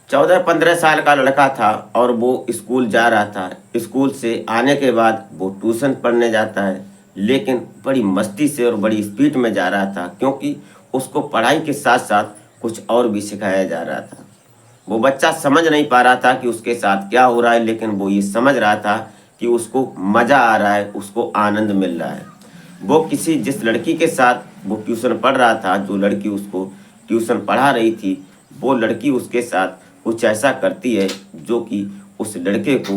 14-15 साल का लड़का था और वो स्कूल जा रहा था। स्कूल से आने के बाद वो ट्यूशन पढ़ने जाता है, लेकिन बड़ी मस्ती से और बड़ी स्पीड में जा रहा था, क्योंकि उसको पढ़ाई के साथ साथ कुछ और भी सिखाया जा रहा था। वो बच्चा समझ नहीं पा रहा था कि उसके साथ क्या हो रहा है, लेकिन वो ये समझ रहा था कि उसको मज़ा आ रहा है, उसको आनंद मिल रहा है। वो जिस लड़की के साथ वो ट्यूशन पढ़ रहा था, जो लड़की उसको ट्यूशन पढ़ा रही थी, वो लड़की उसके साथ कुछ ऐसा करती है जो कि उस लड़के को,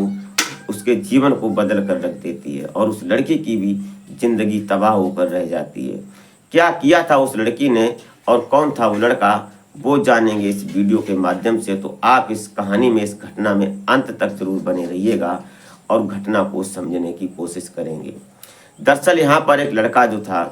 उसके जीवन को बदल कर रख देती है और उस लड़की की भी ज़िंदगी तबाह होकर रह जाती है। क्या किया था उस लड़की ने और कौन था वो लड़का, वो जानेंगे इस वीडियो के माध्यम से। तो आप इस कहानी में, इस घटना में अंत तक जरूर बने रहिएगा और घटना को समझने की कोशिश करेंगे। दरअसल यहाँ पर एक लड़का जो था,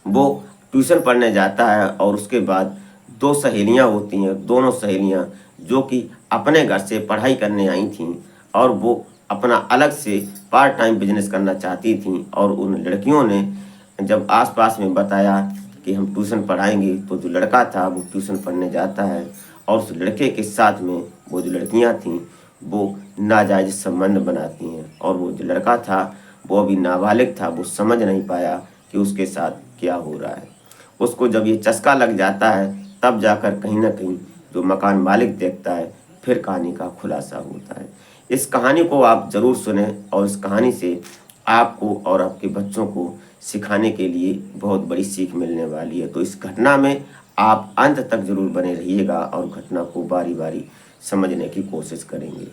वो ट्यूशन पढ़ने जाता है और उसके बाद दो सहेलियाँ होती हैं। दोनों सहेलियाँ जो कि अपने घर से पढ़ाई करने आई थीं और वो अपना अलग से पार्ट टाइम बिजनेस करना चाहती थीं, और उन लड़कियों ने जब आसपास में बताया कि हम ट्यूशन पढ़ाएंगे, तो जो लड़का था वो ट्यूशन पढ़ने जाता है और उस लड़के के साथ में वो जो लड़कियां थीं वो नाजायज संबंध बनाती हैं। और वो जो लड़का था वो अभी नाबालिग था, वो समझ नहीं पाया कि उसके साथ क्या हो रहा है। उसको जब ये चस्का लग जाता है, तब जाकर कहीं ना कहीं जो मकान मालिक देखता है, फिर कहानी का खुलासा होता है। इस कहानी को आप ज़रूर सुने और इस कहानी से आपको और आपके बच्चों को सिखाने के लिए बहुत बड़ी सीख मिलने वाली है। तो इस घटना में आप अंत तक जरूर बने रहिएगा और घटना को बारी बारी समझने की कोशिश करेंगे,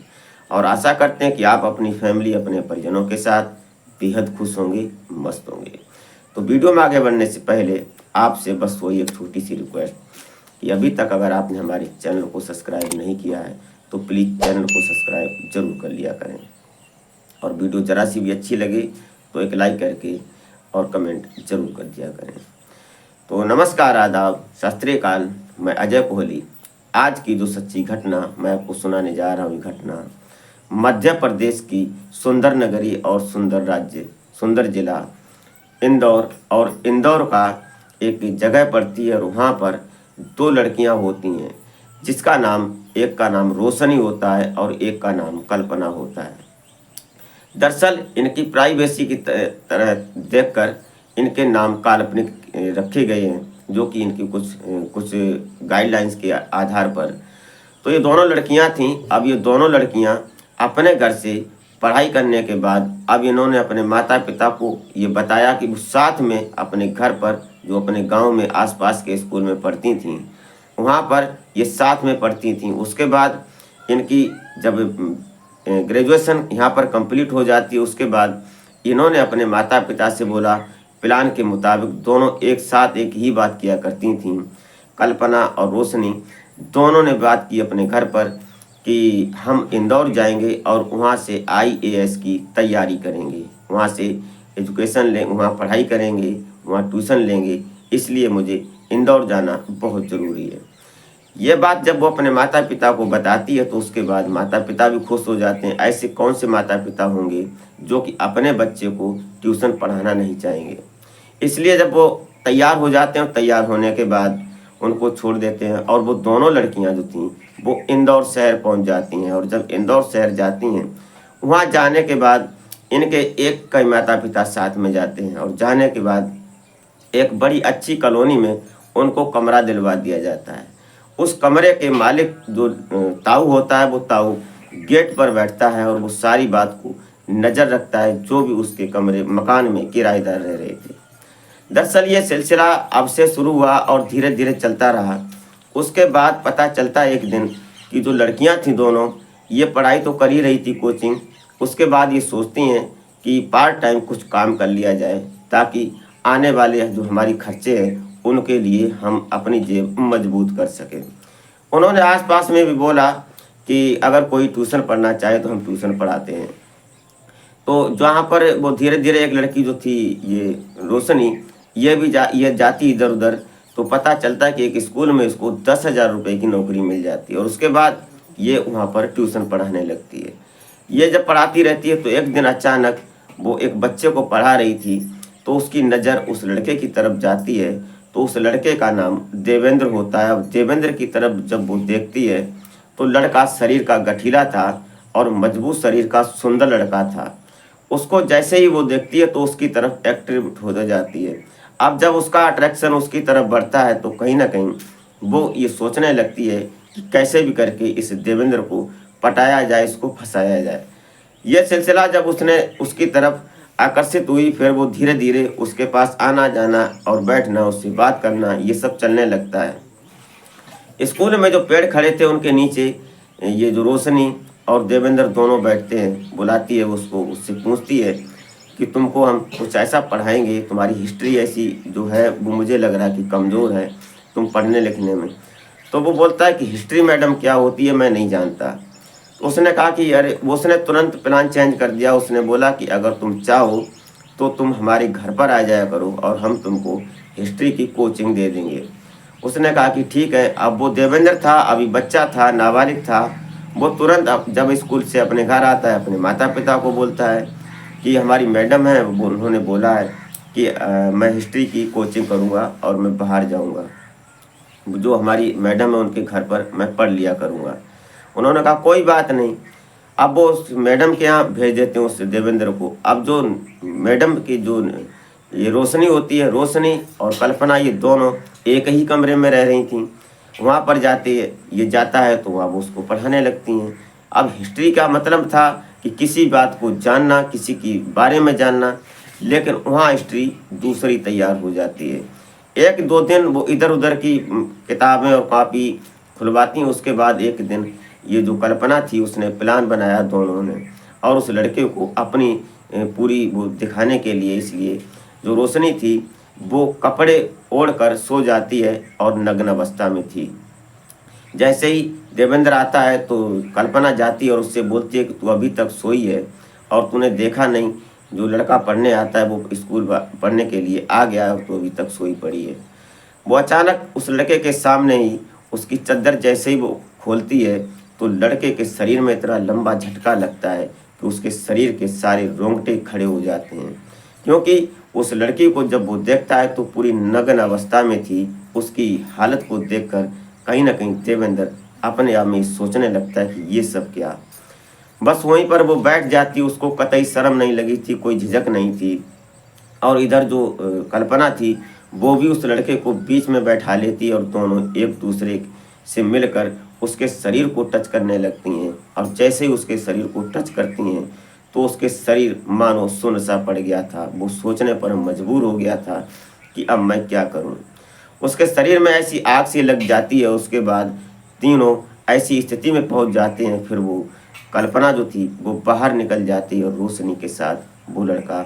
और आशा करते हैं कि आप अपनी फैमिली, अपने परिजनों के साथ बेहद खुश होंगे, मस्त होंगे। तो वीडियो में आगे बढ़ने से पहले आपसे बस वही एक छोटी सी रिक्वेस्ट कि अभी तक अगर आपने हमारे चैनल को सब्सक्राइब नहीं किया है तो प्लीज़ चैनल को सब्सक्राइब जरूर कर लिया करें, और वीडियो ज़रा सी भी अच्छी लगे तो एक लाइक करके और कमेंट जरूर कर दिया करें। तो नमस्कार, आदाब, सत श्री अकाल। मैं अजय कोहली। आज की जो सच्ची घटना मैं आपको सुनाने जा रहा हूँ, ये घटना मध्य प्रदेश की सुंदर नगरी और सुंदर राज्य, सुंदर जिला इंदौर, और इंदौर का एक जगह पड़ती है, और वहाँ पर दो लड़कियाँ होती हैं, जिसका नाम, एक का नाम रोशनी होता है और एक का नाम कल्पना होता है। दरअसल इनकी प्राइवेसी की तरह देखकर इनके नाम काल्पनिक रखे गए हैं, जो कि इनकी कुछ गाइडलाइंस के आधार पर। तो ये दोनों लड़कियां थीं। अब ये दोनों लड़कियां अपने घर से पढ़ाई करने के बाद अब इन्होंने अपने माता पिता को ये बताया कि वो साथ में अपने घर पर, जो अपने गांव में आसपास के स्कूल में पढ़ती थीं, वहाँ पर ये साथ में पढ़ती थीं। उसके बाद इनकी जब ग्रेजुएशन यहाँ पर कंप्लीट हो जाती है, उसके बाद इन्होंने अपने माता पिता से बोला, प्लान के मुताबिक दोनों एक साथ एक ही बात किया करती थीं। कल्पना और रोशनी दोनों ने बात की अपने घर पर कि हम इंदौर जाएंगे और वहाँ से आईएएस की तैयारी करेंगे, वहाँ से एजुकेशन लें, वहाँ पढ़ाई करेंगे, वहाँ ट्यूशन लेंगे, इसलिए मुझे इंदौर जाना बहुत ज़रूरी है। ये बात जब वो अपने माता पिता को बताती है तो उसके बाद माता पिता भी खुश हो जाते हैं। ऐसे कौन से माता पिता होंगे जो कि अपने बच्चे को ट्यूशन पढ़ाना नहीं चाहेंगे। इसलिए जब वो तैयार हो जाते हैं, तैयार होने के बाद उनको छोड़ देते हैं, और वो दोनों लड़कियां जो थीं वो इंदौर शहर पहुंच जाती हैं। और जब इंदौर शहर जाती हैं, वहाँ जाने के बाद इनके एक कई माता पिता साथ में जाते हैं, और जाने के बाद एक बड़ी अच्छी कॉलोनी में उनको कमरा दिलवा दिया जाता है। उस कमरे के मालिक जो ताऊ होता है, वो ताऊ गेट पर बैठता है और वो सारी बात को नज़र रखता है, जो भी उसके कमरे मकान में किराएदार रह रहे थे। दरअसल ये सिलसिला अब से शुरू हुआ और धीरे धीरे चलता रहा। उसके बाद पता चलता है एक दिन कि जो लड़कियां थीं दोनों, ये पढ़ाई तो कर ही रही थी, कोचिंग। उसके बाद ये सोचती हैं कि पार्ट टाइम कुछ काम कर लिया जाए, ताकि आने वाले जो हमारी खर्चे हैं उनके लिए हम अपनी जेब मजबूत कर सकें। उन्होंने आसपास में भी बोला कि अगर कोई ट्यूशन पढ़ना चाहे तो हम ट्यूशन पढ़ाते हैं। तो जहाँ पर वो धीरे धीरे एक लड़की जो थी, ये रोशनी, ये जाती इधर उधर, तो पता चलता है कि एक स्कूल में इसको 10,000 रुपये की नौकरी मिल जाती है, और उसके बाद ये वहाँ पर ट्यूशन पढ़ाने लगती है। ये जब पढ़ाती रहती है तो एक दिन अचानक वो एक बच्चे को पढ़ा रही थी, तो उसकी नज़र उस लड़के की तरफ जाती है। तो उस लड़के का नाम देवेंद्र होता है। अब देवेंद्र की तरफ जब वो देखती है तो लड़का शरीर का गठीला था और मजबूत शरीर का सुंदर लड़का था। उसको जैसे ही वो देखती है तो उसकी तरफ एक्टिव हो जाती है। अब जब उसका अट्रैक्शन उसकी तरफ बढ़ता है तो कहीं ना कहीं वो ये सोचने लगती है कि कैसे भी करके इस देवेंद्र को पटाया जाए, इसको फंसाया जाए। यह सिलसिला जब उसने उसकी तरफ आकर्षित हुई, फिर वो धीरे धीरे उसके पास आना जाना और बैठना, उससे बात करना, ये सब चलने लगता है। स्कूल में जो पेड़ खड़े थे उनके नीचे ये जो रोशनी और देवेंद्र दोनों बैठते हैं। बुलाती है उसको, उससे पूछती है कि तुमको हम कुछ ऐसा पढ़ाएंगे, तुम्हारी हिस्ट्री ऐसी जो है वो मुझे लग रहा है कि कमज़ोर है तुम पढ़ने लिखने में। तो वो बोलता है कि हिस्ट्री मैडम क्या होती है मैं नहीं जानता। तो उसने कहा कि अरे, उसने तुरंत प्लान चेंज कर दिया। उसने बोला कि अगर तुम चाहो तो तुम हमारे घर पर आ जाया करो और हम तुमको हिस्ट्री की कोचिंग दे देंगे। उसने कहा कि ठीक है। अब वो देवेंद्र था, अभी बच्चा था, नाबालिग था। वो तुरंत जब स्कूल से अपने घर आता है अपने माता पिता को बोलता है कि हमारी मैडम है, वो उन्होंने बोला है कि मैं हिस्ट्री की कोचिंग करूँगा और मैं बाहर जाऊँगा, जो हमारी मैडम है उनके घर पर मैं पढ़ लिया करूँगा। उन्होंने कहा कोई बात नहीं। अब वो उस मैडम के यहाँ भेज देते हैं उस देवेंद्र को। अब जो मैडम की जो ये रोशनी होती है, रोशनी और कल्पना, ये दोनों एक ही कमरे में रह रही थी। वहाँ पर जाते ये जाता है तो वहाँ वो उसको पढ़ाने लगती हैं। अब हिस्ट्री का मतलब था कि किसी बात को जानना, किसी की बारे में जानना, लेकिन वहाँ हिस्ट्री दूसरी तैयार हो जाती है। एक दो दिन वो इधर उधर की किताबें और कॉपी खुलवाती हैं। उसके बाद एक दिन ये जो कल्पना थी उसने प्लान बनाया दोनों ने, और उस लड़के को अपनी पूरी वो दिखाने के लिए, इसलिए जो रोशनी थी वो कपड़े ओढ़कर सो जाती है और नग्न अवस्था में थी। जैसे ही देवेंद्र आता है तो कल्पना जाती है और उससे बोलती है कि तू अभी तक सोई है और तूने देखा नहीं, जो लड़का पढ़ने आता है वो स्कूल पढ़ने के लिए आ गया और तो अभी तक सोई पड़ी है। वो अचानक उस लड़के के सामने ही उसकी चद्दर जैसे ही वो खोलती है तो लड़के के शरीर में इतना लंबा झटका लगता है कि उसके शरीर के सारे रोंगटे खड़े हो जाते हैं, क्योंकि उस लड़की को जब वो देखता है तो पूरी नग्न अवस्था में थी। उसकी हालत को देखकर कहीं ना कहीं देवेंद्र अपने आप में सोचने लगता है कि ये सब क्या। बस वहीं पर वो बैठ जाती, उसको कतई शर्म नहीं लगी थी, कोई झिझक नहीं थी। और इधर जो कल्पना थी वो भी उस लड़के को बीच में बैठा लेती और दोनों एक दूसरे से मिलकर उसके शरीर को टच करने लगती हैं। और जैसे ही उसके शरीर को टच करती हैं तो उसके शरीर मानो सुन्न सा पड़ गया था। वो सोचने पर मजबूर हो गया था कि अब मैं क्या करूं। उसके शरीर में ऐसी आग सी लग जाती है। उसके बाद तीनों ऐसी स्थिति में पहुंच जाते हैं। फिर वो कल्पना जो थी वो बाहर निकल जाती है और रोशनी के साथ वो लड़का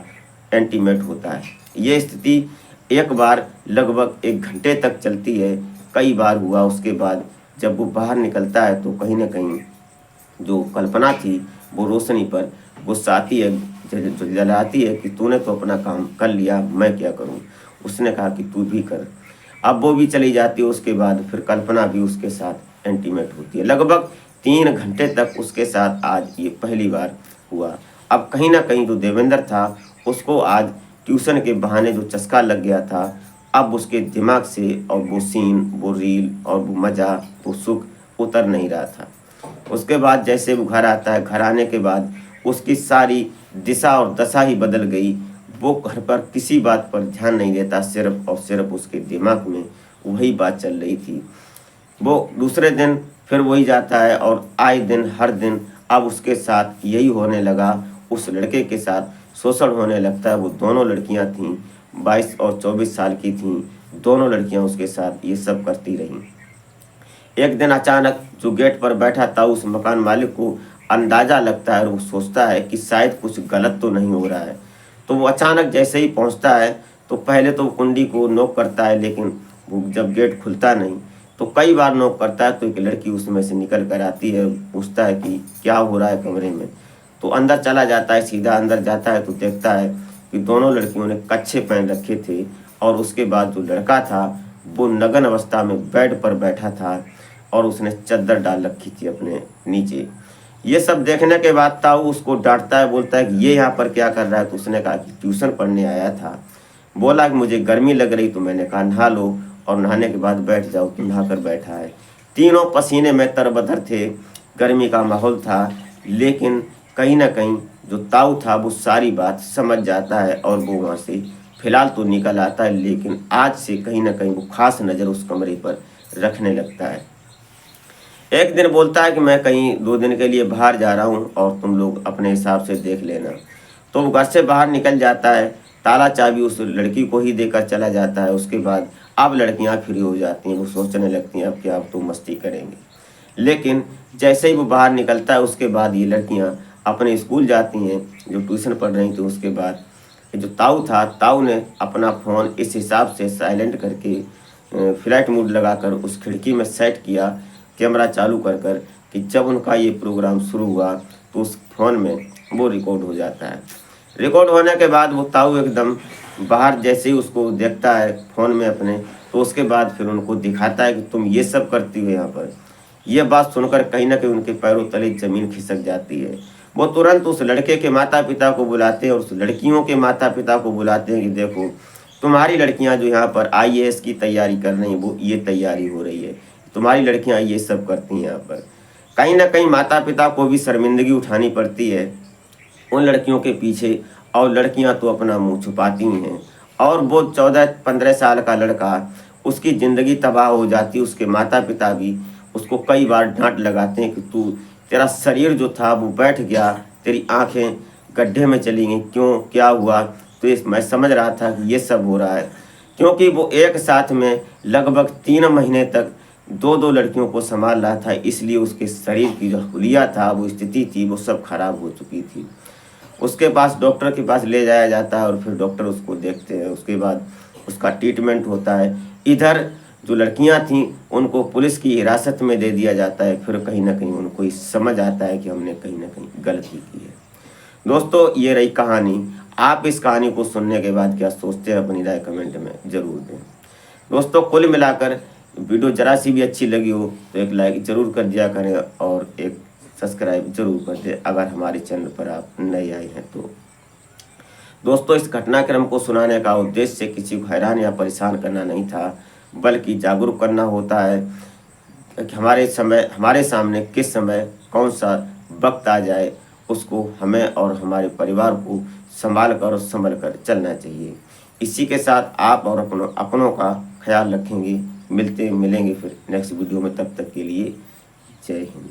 इंटीमेट होता है। ये स्थिति एक बार लगभग 1 घंटे तक चलती है, कई बार हुआ। उसके बाद जब वो बाहर निकलता है तो कहीं ना कहीं जो कल्पना थी वो रोशनी पर गुस्साती है, जलाती है कि तूने तो अपना काम कर लिया, मैं क्या करूं। उसने कहा कि तू भी कर। अब वो भी चली जाती है। उसके बाद फिर कल्पना भी उसके साथ इंटीमेट होती है। लगभग 3 घंटे तक उसके साथ आज ये पहली बार हुआ। अब कहीं ना कहीं जो देवेंद्र था उसको आज ट्यूशन के बहाने जो चस्का लग गया था, अब उसके दिमाग से और वो सीन, वो रील और वो मज़ा, वो सुख उतर नहीं रहा था। उसके बाद जैसे वो घर आता है, घर आने के बाद उसकी सारी दिशा और दशा ही बदल गई। वो घर पर किसी बात पर ध्यान नहीं देता, सिर्फ और सिर्फ उसके दिमाग में वही बात चल रही थी। वो दूसरे दिन फिर वही जाता है और आए दिन हर दिन अब उसके साथ यही होने लगा। उस लड़के के साथ शोषण होने लगता है। वो दोनों लड़कियां थीं, 22 और 24 साल की थीं। दोनों लड़कियां उसके साथ ये सब करती रहीं। एक दिन अचानक जो गेट पर बैठा था उस मकान मालिक को अंदाजा लगता है और वो सोचता है कि शायद कुछ गलत तो नहीं हो रहा है। तो वो अचानक जैसे ही पहुंचता है तो पहले तो कुंडी को नॉक करता है, लेकिन वो जब गेट खुलता नहीं तो कई बार नॉक करता है तो एक लड़की उसमें से निकल कर आती है। पूछता है कि क्या हो रहा है कमरे में। तो अंदर चला जाता है। सीधा अंदर जाता है तो देखता है कि दोनों लड़कियों ने कच्छे पहन रखे थे और उसके बाद जो लड़का था वो नग्न अवस्था में बेड पर बैठा था और उसने चद्दर डाल रखी थी अपने नीचे। ये सब देखने के बाद ताऊ उसको डांटता है, बोलता है कि ये यहाँ पर क्या कर रहा है। तो उसने कहा कि ट्यूशन पढ़ने आया था। बोला कि मुझे गर्मी लग रही, तो मैंने कहा नहा लो और नहाने के बाद बैठ जाओ। तो नहा कर बैठा है। तीनों पसीने में तरबतर थे, गर्मी का माहौल था, लेकिन कहीं ना कहीं जो ताऊ था वो सारी बात समझ जाता है और वो वहाँ से फिलहाल तो निकल आता है, लेकिन आज से कहीं ना कहीं वो खास नज़र उस कमरे पर रखने लगता है। एक दिन बोलता है कि मैं कहीं 2 दिन के लिए बाहर जा रहा हूँ और तुम लोग अपने हिसाब से देख लेना। तो वो घर से बाहर निकल जाता है, ताला चाबी उस लड़की को ही देकर चला जाता है। उसके बाद अब लड़कियाँ फ्री हो जाती हैं, वो सोचने लगती हैं अब क्या, अब तो मस्ती करेंगे। लेकिन जैसे ही वो बाहर निकलता है उसके बाद ये लड़कियाँ अपने स्कूल जाती हैं जो ट्यूशन पढ़ रही थी। उसके बाद ये जो ताऊ था, ताऊ ने अपना फ़ोन इस हिसाब से साइलेंट करके फ्लाइट मोड लगाकर उस खिड़की में सेट किया, कैमरा चालू कर कर, कि जब उनका ये प्रोग्राम शुरू हुआ तो उस फ़ोन में वो रिकॉर्ड हो जाता है। रिकॉर्ड होने के बाद वो ताऊ एकदम बाहर जैसे ही उसको देखता है फ़ोन में अपने, तो उसके बाद फिर उनको दिखाता है कि तुम ये सब करती हो यहाँ पर। यह बात सुनकर कहीं ना कहीं उनके पैरों तले ज़मीन खिसक जाती है। वो तुरंत उस लड़के के माता पिता को बुलाते हैं और उस लड़कियों के माता पिता को बुलाते हैं कि देखो, तुम्हारी लड़कियां जो यहाँ पर आईएएस की तैयारी कर रही हैं, वो ये तैयारी हो रही है, तुम्हारी लड़कियां ये सब करती हैं यहाँ पर। कहीं ना कहीं माता पिता को भी शर्मिंदगी उठानी पड़ती है उन लड़कियों के पीछे, और लड़कियां तो अपना मुंह छुपाती ही हैं। और वो 14-15 साल का लड़का, उसकी ज़िंदगी तबाह हो जाती है। उसके माता पिता भी उसको कई बार डांट लगाते हैं कि तू, तेरा शरीर जो था वो बैठ गया, तेरी आंखें गड्ढे में चली गई, क्यों, क्या हुआ। तो ये मैं समझ रहा था कि ये सब हो रहा है क्योंकि वो एक साथ में लगभग 3 महीने तक दो दो लड़कियों को संभाल रहा था, इसलिए उसके शरीर की जो हुलिया था, वो स्थिति थी, वो सब खराब हो चुकी थी। उसके पास डॉक्टर के पास ले जाया जाता है और फिर डॉक्टर उसको देखते हैं। उसके बाद उसका ट्रीटमेंट होता है। इधर जो लड़कियां थीं उनको पुलिस की हिरासत में दे दिया जाता है। फिर कहीं ना कहीं उनको ये समझ आता है कि हमने कहीं ना कहीं गलती की है। दोस्तों, ये रही कहानी। आप इस कहानी को सुनने के बाद क्या सोचते हैं, अपनी राय कमेंट में ज़रूर दें। दोस्तों, कुल मिलाकर वीडियो ज़रा सी भी अच्छी लगी हो तो एक लाइक ज़रूर कर दिया करें और एक सब्सक्राइब ज़रूर कर दें अगर हमारे चैनल पर आप नए आए हैं तो। दोस्तों, इस घटनाक्रम को सुनाने का उद्देश्य किसी को हैरान या परेशान करना नहीं था, बल्कि जागरूक करना होता है कि हमारे सामने किस समय कौन सा वक्त आ जाए, उसको हमें और हमारे परिवार को संभाल कर और संभल कर चलना चाहिए। इसी के साथ आप और अपनों का ख्याल रखेंगे। मिलेंगे फिर नेक्स्ट वीडियो में, तब तक के लिए जय हिंद।